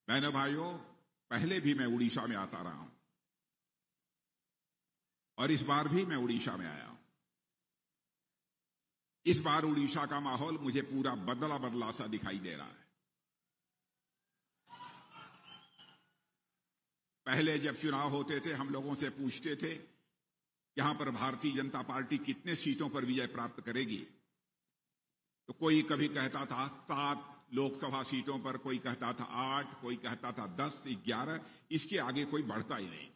बहनों भाइयों, पहले भी मैं उड़ीसा में आता रहा हूं और इस बार भी मैं उड़ीसा में आया हूं। इस बार उड़ीसा का माहौल मुझे पूरा बदला बदला सा दिखाई दे रहा है। पहले जब चुनाव होते थे हम लोगों से पूछते थे यहां पर भारतीय जनता पार्टी कितने सीटों पर विजय प्राप्त करेगी, तो कोई कभी कहता था 7 लोकसभा सीटों पर, कोई कहता था 8, कोई कहता था 10, 11, इसके आगे कोई बढ़ता ही नहीं।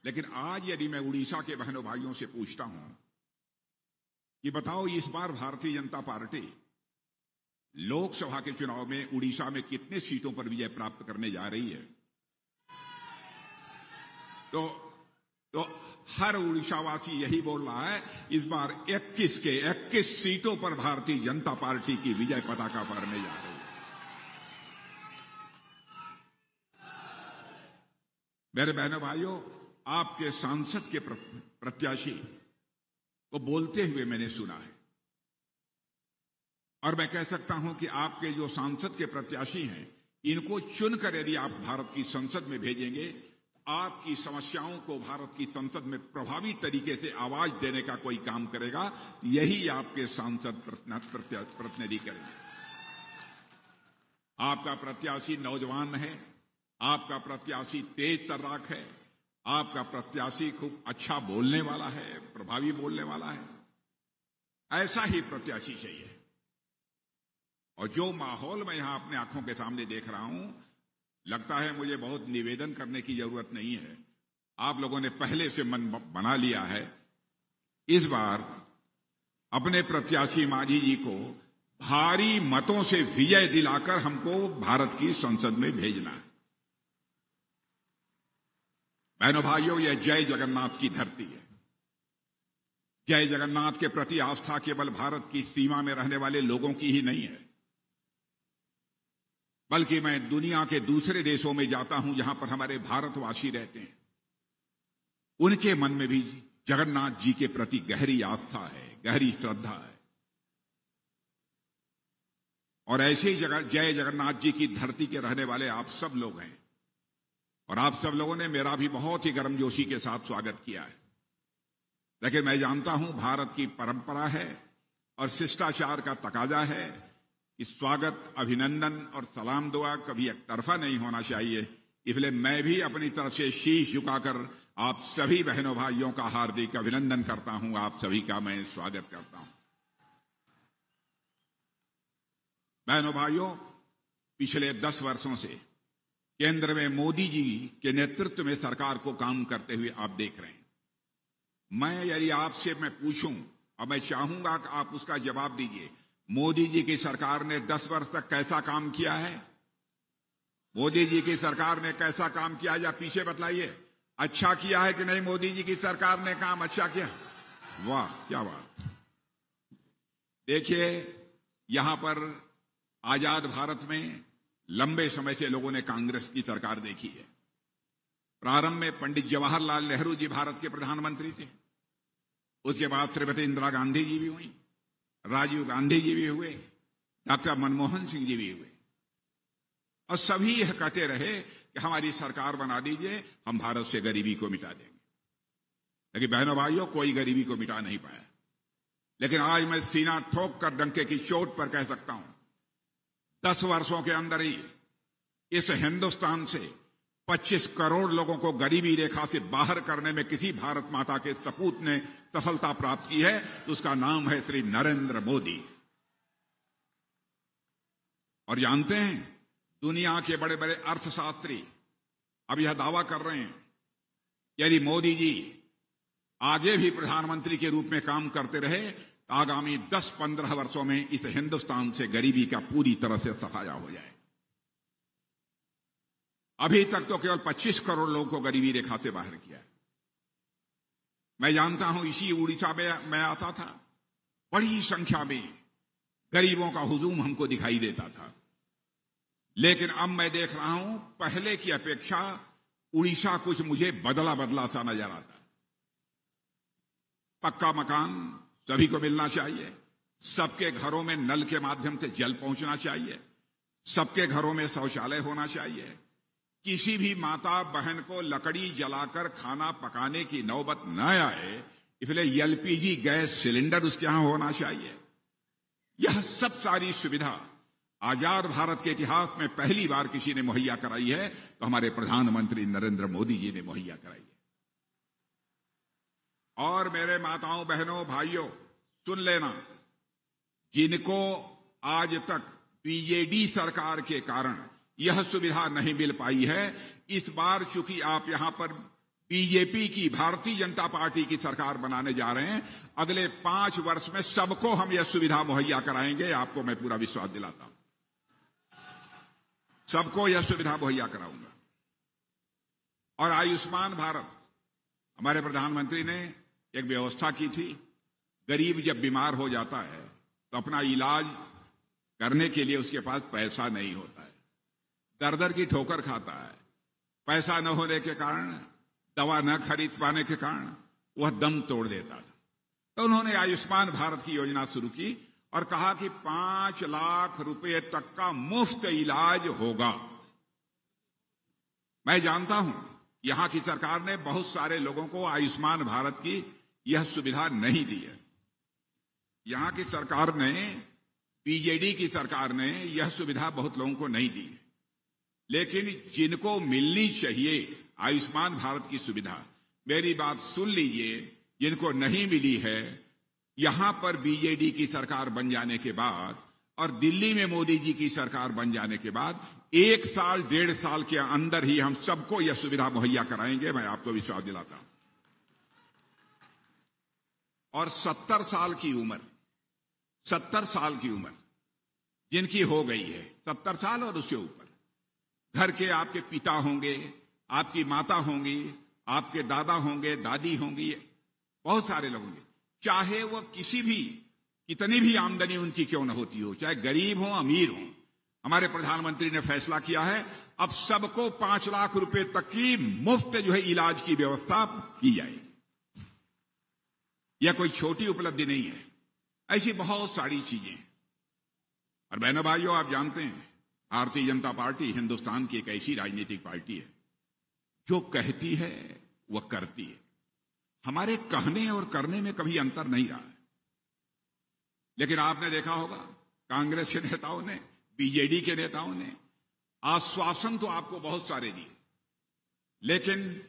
लेकिन आज यदि मैं उड़ीसा के बहनों भाइयों से पूछता हूं कि बताओ इस बार भारतीय जनता पार्टी लोकसभा के चुनाव में उड़ीसा में कितने सीटों पर विजय प्राप्त करने जा रही है, तो हर उड़ीसावासी यही बोल रहा है इस बार 21 के 21 सीटों पर भारतीय जनता पार्टी की विजय पताका फहरने जा रही है। मेरे बहनों भाइयों, आपके सांसद के प्रत्याशी को बोलते हुए मैंने सुना है और मैं कह सकता हूं कि आपके जो सांसद के प्रत्याशी हैं इनको चुनकर यदि आप भारत की संसद में भेजेंगे, आपकी समस्याओं को भारत की संसद में प्रभावी तरीके से आवाज देने का कोई काम करेगा, यही आपके सांसद प्रतिनिधि करेंगे। आपका प्रत्याशी नौजवान है, आपका प्रत्याशी तेज तर्राक है, आपका प्रत्याशी खूब अच्छा बोलने वाला है, प्रभावी बोलने वाला है। ऐसा ही प्रत्याशी चाहिए। और जो माहौल मैं यहां अपने आंखों के सामने देख रहा हूं, लगता है मुझे बहुत निवेदन करने की जरूरत नहीं है। आप लोगों ने पहले से मन बना लिया है इस बार अपने प्रत्याशी मांझी जी को भारी मतों से विजय दिलाकर हमको भारत की संसद में भेजना है। बहनों भाइयों, यह जय जगन्नाथ की धरती है। जय जगन्नाथ के प्रति आस्था केवल भारत की सीमा में रहने वाले लोगों की ही नहीं है, बल्कि मैं दुनिया के दूसरे देशों में जाता हूं जहां पर हमारे भारतवासी रहते हैं, उनके मन में भी जगन्नाथ जी के प्रति गहरी आस्था है, गहरी श्रद्धा है। और ऐसे जय जगन्नाथ जी की धरती के रहने वाले आप सब लोग हैं और आप सब लोगों ने मेरा भी बहुत ही गर्मजोशी के साथ स्वागत किया है। लेकिन मैं जानता हूं भारत की परंपरा है और शिष्टाचार का तकाजा है कि स्वागत, अभिनंदन और सलाम दुआ कभी एक तरफा नहीं होना चाहिए। इसलिए मैं भी अपनी तरफ से शीश झुकाकर आप सभी बहनों भाइयों का हार्दिक अभिनंदन करता हूं, आप सभी का मैं स्वागत करता हूं। बहनों भाइयों, पिछले 10 वर्षों से केंद्र में मोदी जी के नेतृत्व में सरकार को काम करते हुए आप देख रहे हैं। मैं यदि आपसे मैं पूछूं और मैं चाहूंगा कि आप उसका जवाब दीजिए, मोदी जी की सरकार ने 10 वर्ष तक कैसा काम किया है? मोदी जी की सरकार ने कैसा काम किया, या पीछे बतलाइए, अच्छा किया है कि नहीं? मोदी जी की सरकार ने काम अच्छा किया? वाह, क्या बात। देखिए, यहां पर आजाद भारत में लंबे समय से लोगों ने कांग्रेस की सरकार देखी है। प्रारंभ में पंडित जवाहरलाल नेहरू जी भारत के प्रधानमंत्री थे, उसके बाद श्रीमती इंदिरा गांधी जी भी हुई, राजीव गांधी जी भी हुए, डॉक्टर मनमोहन सिंह जी भी हुए, और सभी यह कहते रहे कि हमारी सरकार बना दीजिए, हम भारत से गरीबी को मिटा देंगे। लेकिन बहनों भाइयों, कोई गरीबी को मिटा नहीं पाया। लेकिन आज मैं सीना ठोक कर डंके की चोट पर कह सकता हूं, 10 वर्षों के अंदर ही इस हिंदुस्तान से 25 करोड़ लोगों को गरीबी रेखा से बाहर करने में किसी भारत माता के सपूत ने सफलता प्राप्त की है तो उसका नाम है श्री नरेंद्र मोदी। और जानते हैं, दुनिया के बड़े बड़े अर्थशास्त्री अब यह दावा कर रहे हैं यदि मोदी जी आगे भी प्रधानमंत्री के रूप में काम करते रहे तो आगामी 10-15 वर्षों में इस हिंदुस्तान से गरीबी का पूरी तरह से सफाया हो जाए। अभी तक तो केवल 25 करोड़ लोगों को गरीबी रेखा से बाहर किया है। मैं जानता हूं, इसी उड़ीसा में मैं आता था, बड़ी संख्या में गरीबों का हुजूम हमको दिखाई देता था। लेकिन अब मैं देख रहा हूं, पहले की अपेक्षा उड़ीसा कुछ मुझे बदला बदला सा नजर आता है। पक्का मकान सभी को मिलना चाहिए, सबके घरों में नल के माध्यम से जल पहुंचना चाहिए, सबके घरों में शौचालय होना चाहिए, किसी भी माता बहन को लकड़ी जलाकर खाना पकाने की नौबत न आए, इसलिए एलपीजी गैस सिलेंडर उसके यहां होना चाहिए। यह सब सारी सुविधा आजाद भारत के इतिहास में पहली बार किसी ने मुहैया कराई है, तो हमारे प्रधानमंत्री नरेंद्र मोदी जी ने मुहैया कराई है। और मेरे माताओं बहनों भाइयों सुन लेना, जिनको आज तक बीजेडी सरकार के कारण यह सुविधा नहीं मिल पाई है, इस बार चूंकि आप यहां पर बीजेपी की, भारतीय जनता पार्टी की सरकार बनाने जा रहे हैं, अगले 5 वर्ष में सबको हम यह सुविधा मुहैया कराएंगे। आपको मैं पूरा विश्वास दिलाता हूं, सबको यह सुविधा मुहैया कराऊंगा। और आयुष्मान भारत, हमारे प्रधानमंत्री ने एक व्यवस्था की थी, गरीब जब बीमार हो जाता है तो अपना इलाज करने के लिए उसके पास पैसा नहीं होता है, दर दर की ठोकर खाता है, पैसा न होने के कारण, दवा न खरीद पाने के कारण वह दम तोड़ देता था। तो उन्होंने आयुष्मान भारत की योजना शुरू की और कहा कि 5 लाख रुपए तक का मुफ्त इलाज होगा। मैं जानता हूं यहां की सरकार ने बहुत सारे लोगों को आयुष्मान भारत की यह सुविधा नहीं दी है। यहां की सरकार ने, बीजेडी की सरकार ने यह सुविधा बहुत लोगों को नहीं दी है, लेकिन जिनको मिलनी चाहिए आयुष्मान भारत की सुविधा, मेरी बात सुन लीजिए, जिनको नहीं मिली है, यहां पर बीजेडी की सरकार बन जाने के बाद और दिल्ली में मोदी जी की सरकार बन जाने के बाद 1 साल 1.5 साल के अंदर ही हम सबको यह सुविधा मुहैया कराएंगे, मैं आपको विश्वास दिलाता हूं। और 70 साल की उम्र जिनकी हो गई है, 70 साल और उसके ऊपर, घर के आपके पिता होंगे, आपकी माता होंगी, आपके दादा होंगे, दादी होंगी, बहुत सारे लोग होंगे, चाहे वो कितनी भी आमदनी उनकी क्यों न होती हो, चाहे गरीब हो अमीर हो, हमारे प्रधानमंत्री ने फैसला किया है अब सबको 5 लाख रुपए तक की मुफ्त इलाज की व्यवस्था की जाएगी। यह कोई छोटी उपलब्धि नहीं है, ऐसी बहुत सारी चीजें। और बहनों भाइयों, आप जानते हैं भारतीय जनता पार्टी हिंदुस्तान की एक ऐसी राजनीतिक पार्टी है जो कहती है वह करती है। हमारे कहने और करने में कभी अंतर नहीं रहा है। लेकिन आपने देखा होगा कांग्रेस के नेताओं ने, बीजेडी के नेताओं ने आश्वासन तो आपको बहुत सारे दिए, लेकिन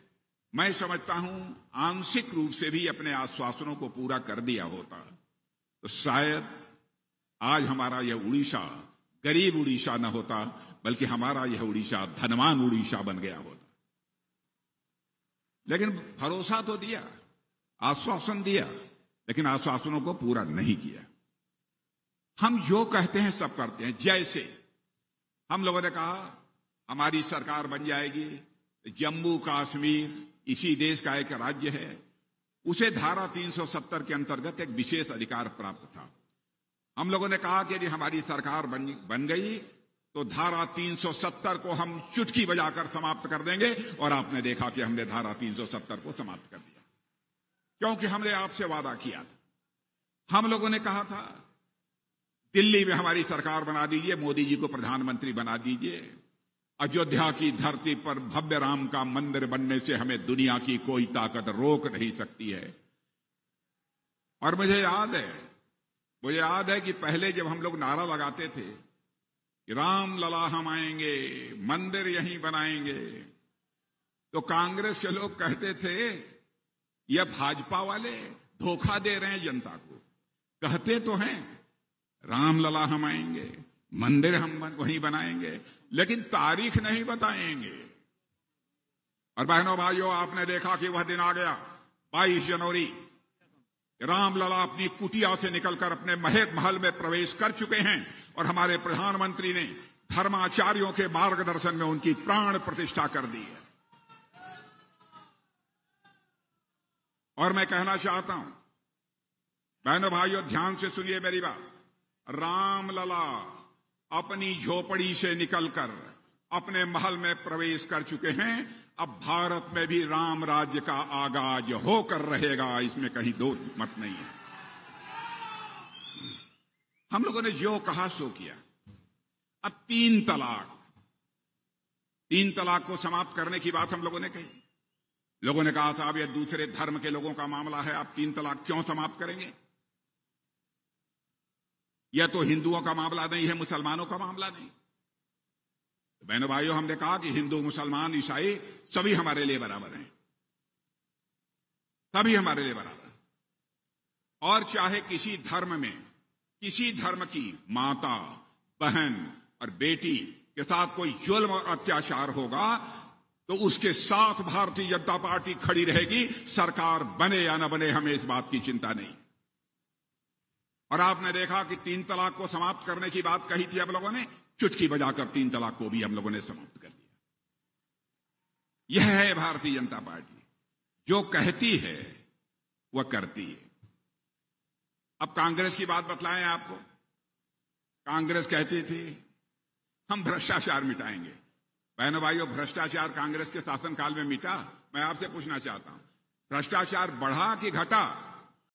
मैं समझता हूं आंशिक रूप से भी अपने आश्वासनों को पूरा कर दिया होता तो शायद आज हमारा यह उड़ीसा गरीब उड़ीसा न होता, बल्कि हमारा यह उड़ीसा धनवान उड़ीसा बन गया होता। लेकिन भरोसा तो दिया, आश्वासन दिया, लेकिन आश्वासनों को पूरा नहीं किया। हम जो कहते हैं सब करते हैं। जैसे हम लोगों ने कहा हमारी सरकार बन जाएगी, जम्मू कश्मीर इसी देश का एक राज्य है, उसे धारा 370 के अंतर्गत एक विशेष अधिकार प्राप्त था। हम लोगों ने कहा कि यदि हमारी सरकार बन गई तो धारा 370 को हम चुटकी बजाकर समाप्त कर देंगे, और आपने देखा कि हमने धारा 370 को समाप्त कर दिया, क्योंकि हमने आपसे वादा किया था। हम लोगों ने कहा था दिल्ली में हमारी सरकार बना दीजिए, मोदी जी को प्रधानमंत्री बना दीजिए, अयोध्या की धरती पर भव्य राम का मंदिर बनने से हमें दुनिया की कोई ताकत रोक नहीं सकती है। और मुझे याद है कि पहले जब हम लोग नारा लगाते थे कि राम लला हम आएंगे, मंदिर यहीं बनाएंगे, तो कांग्रेस के लोग कहते थे यह भाजपा वाले धोखा दे रहे हैं जनता को। कहते तो हैं राम लला हम आएंगे, मंदिर हम वहीं बनाएंगे, लेकिन तारीख नहीं बताएंगे। और बहनों भाइयों, आपने देखा कि वह दिन आ गया 22 जनवरी, रामलला अपनी कुटिया से निकलकर अपने महल में प्रवेश कर चुके हैं, और हमारे प्रधानमंत्री ने धर्माचार्यों के मार्गदर्शन में उनकी प्राण प्रतिष्ठा कर दी है। और मैं कहना चाहता हूं, बहनों भाइयों ध्यान से सुनिए मेरी बात, रामलला अपनी झोपड़ी से निकलकर अपने महल में प्रवेश कर चुके हैं। अब भारत में भी राम राज्य का आगाज होकर रहेगा, इसमें कहीं दो मत नहीं है। हम लोगों ने जो कहा सो किया। अब तीन तलाक को समाप्त करने की बात हम लोगों ने कही। लोगों ने कहा था अब यह दूसरे धर्म के लोगों का मामला है, अब 3 तलाक क्यों समाप्त करेंगे? यह तो हिंदुओं का मामला नहीं है, मुसलमानों का मामला नहीं। बहनों भाइयों, हमने कहा कि हिंदू, मुसलमान, ईसाई सभी हमारे लिए बराबर हैं, सभी हमारे लिए बराबर हैं। और चाहे किसी धर्म में किसी धर्म की माता, बहन और बेटी के साथ कोई जुल्म और अत्याचार होगा तो उसके साथ भारतीय जनता पार्टी खड़ी रहेगी, सरकार बने या न बने, हमें इस बात की चिंता नहीं। और आपने देखा कि 3 तलाक को समाप्त करने की बात कही थी, अब लोगों ने चुटकी बजाकर 3 तलाक को भी हम लोगों ने समाप्त कर दिया। यह है भारतीय जनता पार्टी, जो कहती है वह करती है। अब कांग्रेस की बात बतलाएं आपको। कांग्रेस कहती थी हम भ्रष्टाचार मिटाएंगे। बहनों भाइयों, भ्रष्टाचार कांग्रेस के शासनकाल में मिटा? मैं आपसे पूछना चाहता हूं, भ्रष्टाचार बढ़ा कि घटा?